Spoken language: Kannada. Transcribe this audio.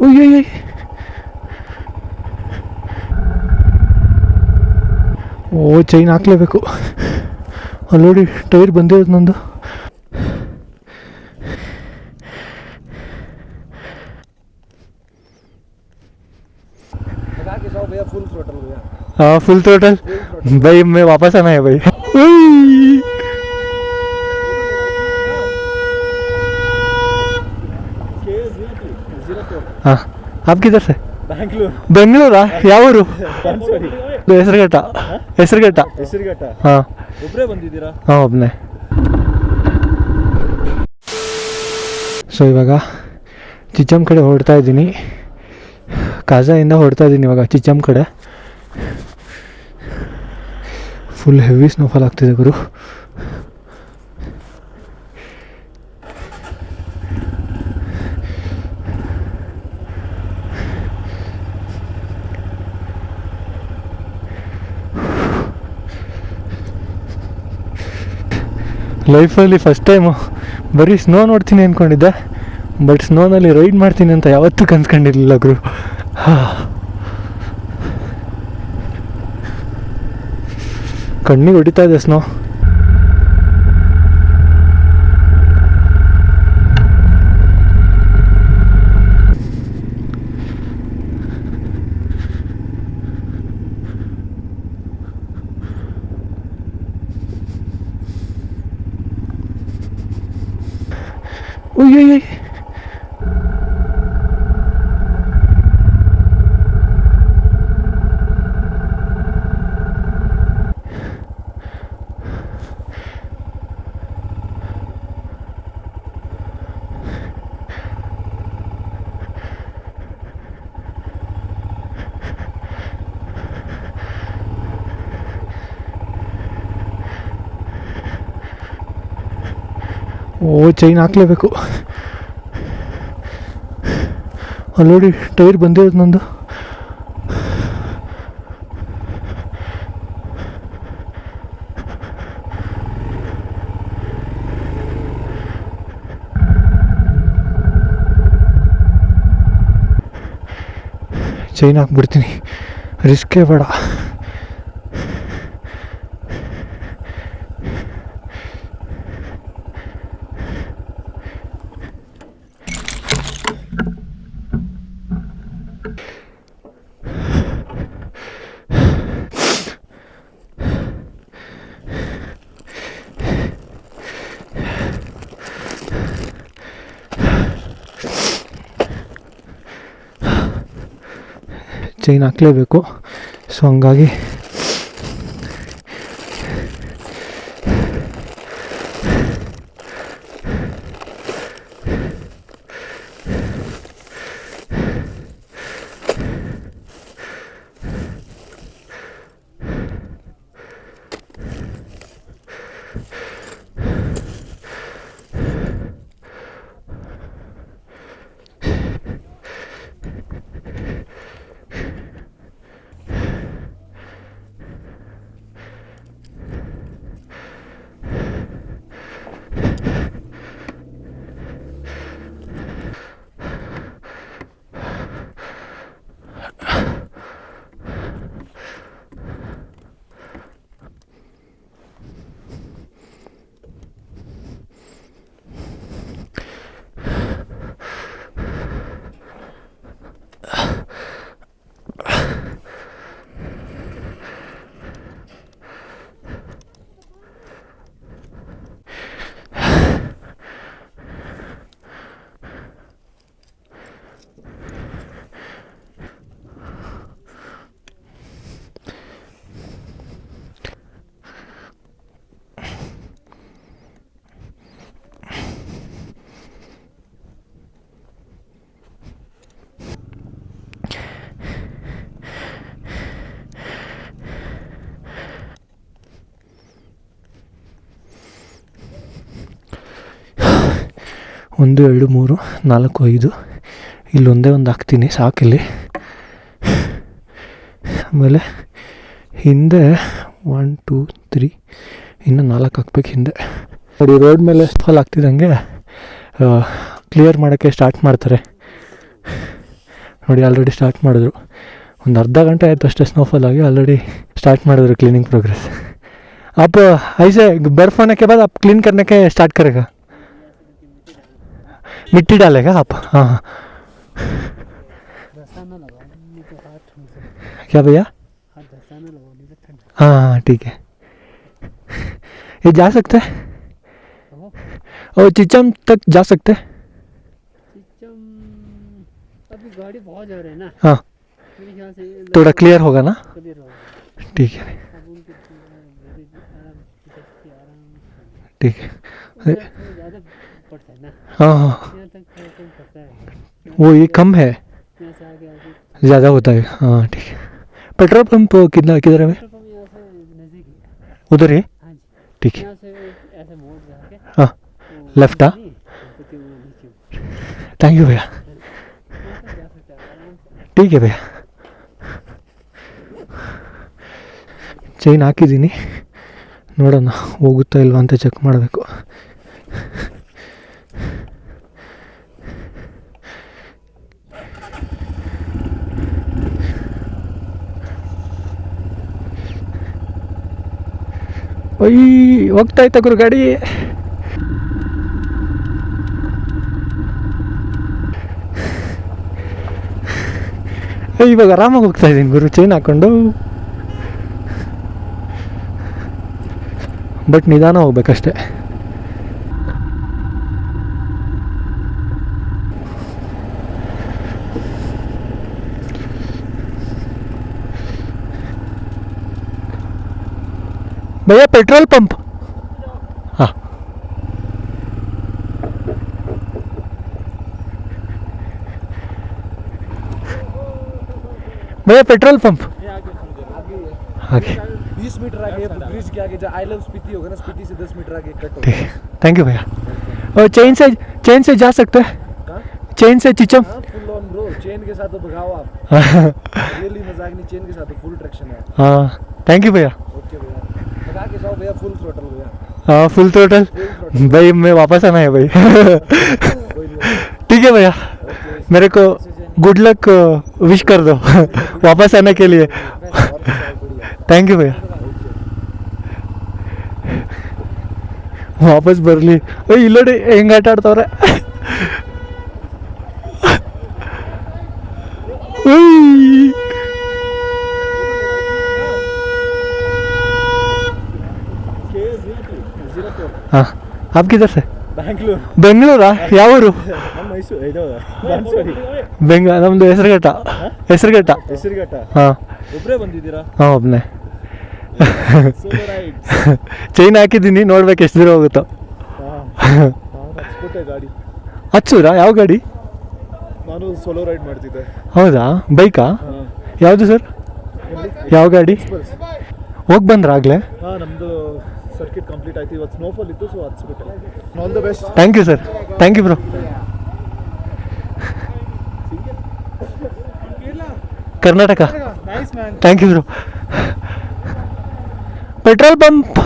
ಉಯ್ಯಯ್ಯ, ಓ ಚೈನ್ ಹಾಕ್ಲೇಬೇಕು. ಅಲ್ಲಿ ನೋಡಿ ಟೈರ್ ಬಂದಿರೋದು ನಂದು. हाँ फुल थ्रोटल भाई, मैं वापस आना है भाई. हाँ आप किधर से? ಬೆಂಗಳೂರಾ? ಯಾವ ಊರು? ಹೆಸರುಘಟ್ಟ. ಹಾಂ ಒಬ್ಬರೇ ಬಂದಿದ್ದೀರಾ? ಹಾಂ ಒಬ್ಬನೇ. ಸೊ ಇವಾಗ ಚಿಚ್ಚಮ್ ಕಡೆ ಹೊರಡ್ತಾ ಇದ್ದೀನಿ. ಕಾಜಾಯಿಂದ ಹೊರಡ್ತಾ ಇದ್ದೀನಿ ಇವಾಗ ಚಿಚ್ಚಮ್ ಕಡೆ. ಫುಲ್ ಹೆವಿ ಸ್ನೋಫಾಲ್ ಆಗ್ತಿದೆ ಗುರು. ಲೈಫಲ್ಲಿ ಫಸ್ಟ್ ಟೈಮು ಬರೀ ಸ್ನೋ ನೋಡ್ತೀನಿ ಅಂದ್ಕೊಂಡಿದ್ದೆ, ಬಟ್ ಸ್ನೋನಲ್ಲಿ ರೈಡ್ ಮಾಡ್ತೀನಿ ಅಂತ ಯಾವತ್ತೂ ಕನ್ಸ್ಕೊಂಡಿರಲಿಲ್ಲ ಗುರು. ಕಣ್ಣಿಗೆ ಹೊಡಿತಾ ಇದೆ ಸ್ನೋ. ಉಯ್ಯಯ್ಯ, ಓ ಚೈನ್ ಹಾಕ್ಲೇಬೇಕು. ಅಲ್ಲಿ ನೋಡಿ ಟೈರ್ ಬಂದಿರೋದು ನಂದು. ಚೈನ್ ಹಾಕ್ಬಿಡ್ತೀನಿ, ರಿಸ್ಕೇ ಬೇಡ. ಚೈನ್ ಹಾಕ್ಲೇಬೇಕು. ಸೊ ಹಂಗಾಗಿ ಒಂದು ಎರಡು ಮೂರು ನಾಲ್ಕು ಐದು ಇಲ್ಲೊಂದೇ ಒಂದು ಹಾಕ್ತೀನಿ ಸಾಕಿಲ್ಲಿ. ಆಮೇಲೆ ಹಿಂದೆ 1 2 3 ಇನ್ನು 4 ಹಾಕ್ಬೇಕು ಹಿಂದೆ. ನೋಡಿ ರೋಡ್ ಮೇಲೆ ಫಾಲ್ ಆಗ್ತಿದ್ದಂಗೆ ಕ್ಲಿಯರ್ ಮಾಡೋಕ್ಕೆ ಸ್ಟಾರ್ಟ್ ಮಾಡ್ತಾರೆ. ನೋಡಿ ಆಲ್ರೆಡಿ ಸ್ಟಾರ್ಟ್ ಮಾಡಿದ್ರು. ಒಂದು ಅರ್ಧ ಗಂಟೆ ಆಯಿತು ಅಷ್ಟೇ ಸ್ನೋಫಾಲ್ ಆಗಿ, ಆಲ್ರೆडी स्टार्ट ಮಾಡಿದ್ರು क्लीनिंग प्रोग्रेस. आप ऐसे बर्फ़ होने के बाद आप क्लीन करने के स्टार्ट करेगा, मिट्टी डालेगा आप? हाँ हाँ. क्या भैया? हाँ हाँ ठीक है. ये जा सकते हैं और चिचम तक जा सकते हैं? अभी गाड़ी बहुत जा रहे हैं ना. हाँ मेरे ख्याल से थोड़ा क्लियर होगा ना? क्लियर होगा. ठीक है अब उनके आराम ठीक है. ज़्यादा पड़ता है ना. हाँ हाँ यहाँ तक कम पड़ता है. वो ये कम है, यहाँ से आगे आगे ज़्यादा होता है. हाँ ठीक है. पेट्रोल पंप कितना किधर है? पेट्रोल पंप यहाँ से नज़दीक है. उधर है? हाँ जी. ठीक है. यहाँ से ऐसे मोड़ जाके हाँ लेफ्ट. हाँ थैंक यू भैया. जा सकते हैं आराम से. ठीक है भैया. ಚೈನ್ ಹಾಕಿದ್ದೀನಿ, ನೋಡೋಣ ಹೋಗುತ್ತಾ ಇಲ್ವಾ ಅಂತ ಚೆಕ್ ಮಾಡಬೇಕು. ಒಯ್ ಹೋಗ್ತಾ ಇತ್ತ ಗುರು ಗಾಡಿ. ಇವಾಗ ಆರಾಮಾಗಿ ಹೋಗ್ತಾ ಇದ್ದೀನಿ ಗುರು ಚೈನ್ ಹಾಕ್ಕೊಂಡು. ಬಟ್ ನಿಧಾನ ಹೋಗ್ಬೇಕಷ್ಟೆ. भैया पेट्रोल पंप. हाँ भैया पेट्रोल पंप आगे 20 मीटर आगे ब्रिज के आगे आई लव स्पीति होगा ना, स्पीति से 10 मीटर आगे कट ठीक है. थैंक यू भैया. और चेन से जा सकते हैं? चेन से Chicham? Full on bro, chain के साथ तो भगाओ आप. रियली मजाक नहीं, चेन के साथ तो फुल ट्रैक्शन है. हाँ थैंक यू भैया. ओके भैया, भगा के जाओ भैया, फुल थ्रोटल भैया. हाँ फुल टोटल भाई, मैं वापस आना है भाई. ठीक है भैया, मेरे को गुड लक विश कर दो वापस आने के लिए. ಥ್ಯಾಂಕ್ ಯು ಭಯ್ಯ. ವಾಪಸ್ ಬರಲಿ. ಇಲ್ಲೋಡಿ ಹೆಂಗೆ ಆಟ ಆಡ್ತವ್ರೆ. ಹಾಂ आप किधर से? ಬೆಂಗಳೂರು. ಬೆಂಗಳೂರಾ? ಯಾವ ಊರು? ನಮ್ಮ ಮೈಸೂರು ಇದು ಬಾನ್ಸ್ವಾಡಿ. ನಮ್ಮದು ಹೆಸರುಘಟ್ಟ. ಹೆಸರುಘಟ್ಟ. ಹೆಸರುಘಟ್ಟ. ಹಾಂ ಒಬ್ಬರೇ ಬಂದಿದ್ದೀರಾ? ಹಾಂ ಒಬ್ಬನೇ. Solo ride. ಚೈನ್ ಹಾಕಿದ್ದೀನಿ, ನೋಡ್ಬೇಕು ಎಷ್ಟು ದೂರ ಹೋಗುತ್ತೋ. ಹಚ್ಬಿಟ್ಟೆ ಗಾಡಿ. ಹಚ್ಚೂರಾ? ಯಾವ ಗಾಡಿ? ನಾನು ಸೋಲೋ ರೈಡ್ ಮಾಡ್ತಿದ್ದೆ. ಹೌದಾ? ಬೈಕಾ? ಯಾವುದು ಸರ್? ಯಾವ ಗಾಡಿ? ಹೋಗಿ ಬಂದ್ರ ಆಗಲೇ? ಹಾಂ ನಮ್ಮದು ಸರ್ಕಿಟ್ ಕಂಪ್ಲೀಟ್ ಆಯ್ತು, ಇವತ್ತು ಸ್ನೋಫಾಲ್ ಇತ್ತು ಸೊ ಹಚ್ಬಿಟ್ಟೆ. All the best. Thank you sir. Thank you bro. Karnataka. Thank you bro. Petrol pump